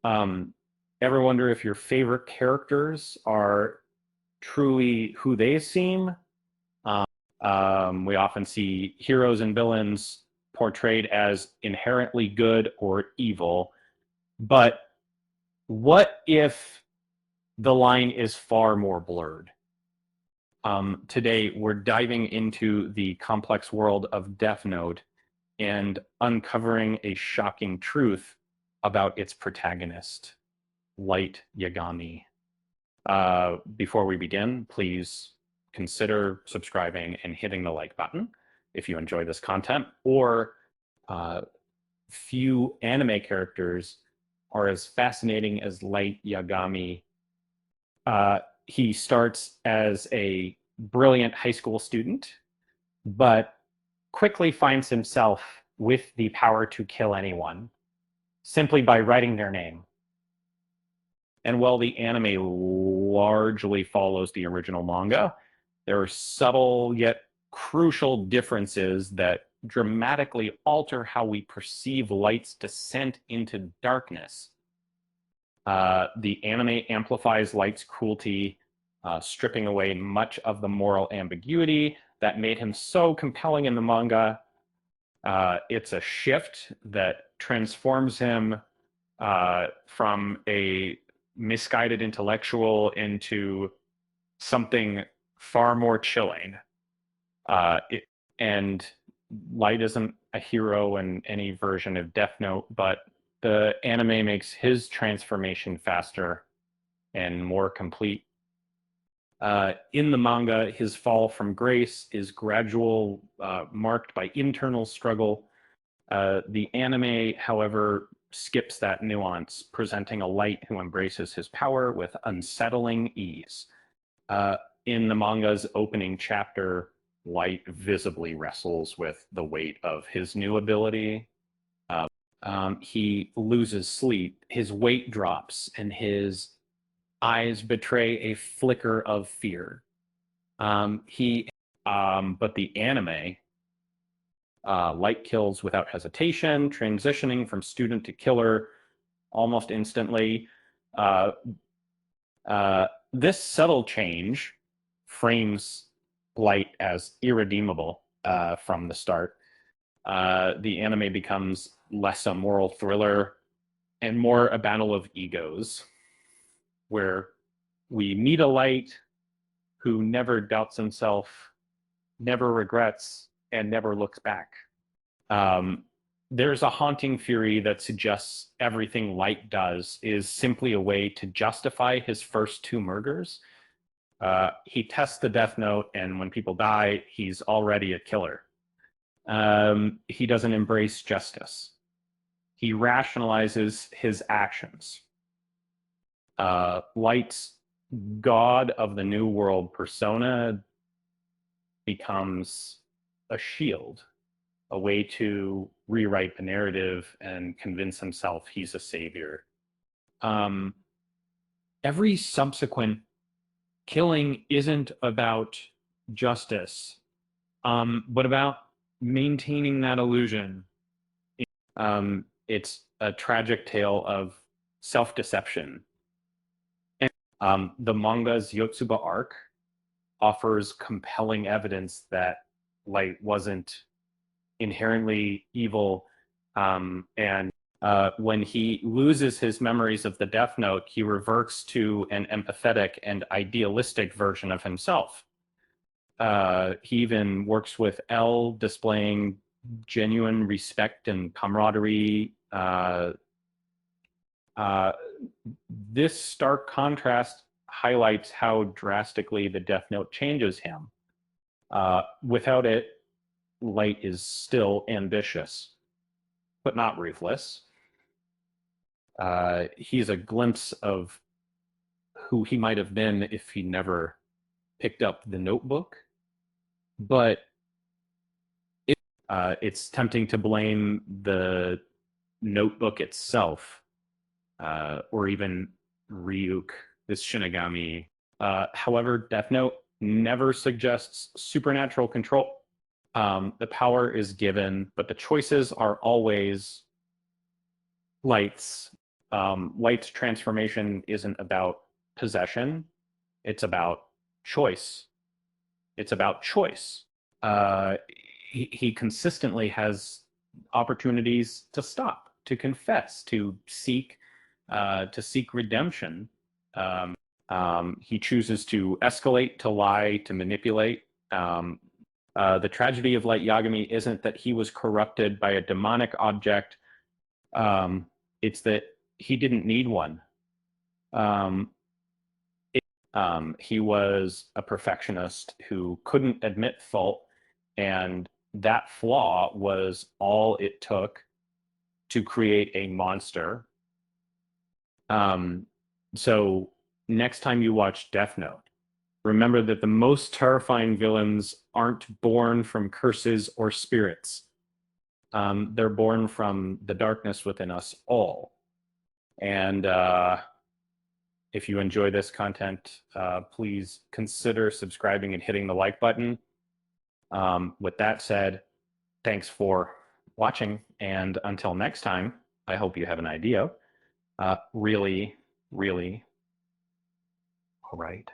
Um, Ever wonder if your favorite characters are truly who they seem? We often see heroes and villains portrayed as inherently good or evil, but what if the line is far more blurred? Today, we're diving into the complex world of Death Note and uncovering a shocking truth about its protagonist, Light Yagami. Before we begin, please consider subscribing and hitting the like button if you enjoy this content, or uh, few anime characters are as fascinating as Light Yagami. He starts as a brilliant high school student, but quickly finds himself with the power to kill anyone simply by writing their name. And while the anime largely follows the original manga, there are subtle yet crucial differences that dramatically alter how we perceive Light's descent into darkness. The anime amplifies Light's cruelty, stripping away much of the moral ambiguity that made him so compelling in the manga. It's a shift that transforms him from a misguided intellectual into something far more chilling. And Light isn't a hero in any version of Death Note, but the anime makes his transformation faster and more complete. In the manga, his fall from grace is gradual, marked by internal struggle. The anime, however, skips that nuance, presenting a Light who embraces his power with unsettling ease. In the manga's opening chapter, Light visibly wrestles with the weight of his new ability. He loses sleep, his weight drops, and his eyes betray a flicker of fear. But the anime, Light kills without hesitation, transitioning from student to killer almost instantly. Uh, this subtle change frames Light as irredeemable from the start. The anime becomes less a moral thriller and more a battle of egos, where we meet a Light who never doubts himself, never regrets, and never looks back. There's a haunting fury that suggests everything Light does is simply a way to justify his first two murders. He tests the Death Note, and when people die, he's already a killer. He doesn't embrace justice. He rationalizes his actions. Light's God of the New World persona becomes a shield, a way to rewrite the narrative and convince himself he's a savior. Every subsequent killing isn't about justice, but about maintaining that illusion. It's a tragic tale of self-deception. And the manga's Yotsuba arc offers compelling evidence that Light wasn't inherently evil. And when he loses his memories of the Death Note, he reverts to an empathetic and idealistic version of himself. He even works with L, displaying genuine respect and camaraderie. This stark contrast highlights how drastically the Death Note changes him. Without it, Light is still ambitious, but not ruthless. He's a glimpse of who he might have been if he never picked up the notebook. But it's tempting to blame the notebook itself, or even Ryuk, this Shinigami. However, Death Note never suggests supernatural control. The power is given, but the choices are always Light's. Light's transformation isn't about possession, it's about choice. It's about choice. Uh, he consistently has opportunities to stop, to confess, to seek redemption. Um, he chooses to escalate, to lie, to manipulate. Um, the tragedy of Light Yagami isn't that he was corrupted by a demonic object. Um, it's that he didn't need one. Um, he was a perfectionist who couldn't admit fault, and that flaw was all it took to create a monster. Um, so next time you watch Death Note, remember that the most terrifying villains aren't born from curses or spirits. They're born from the darkness within us all. And if you enjoy this content, please consider subscribing and hitting the like button. With that said, thanks for watching. And until next time, I hope you have an idea. Really, really, all right.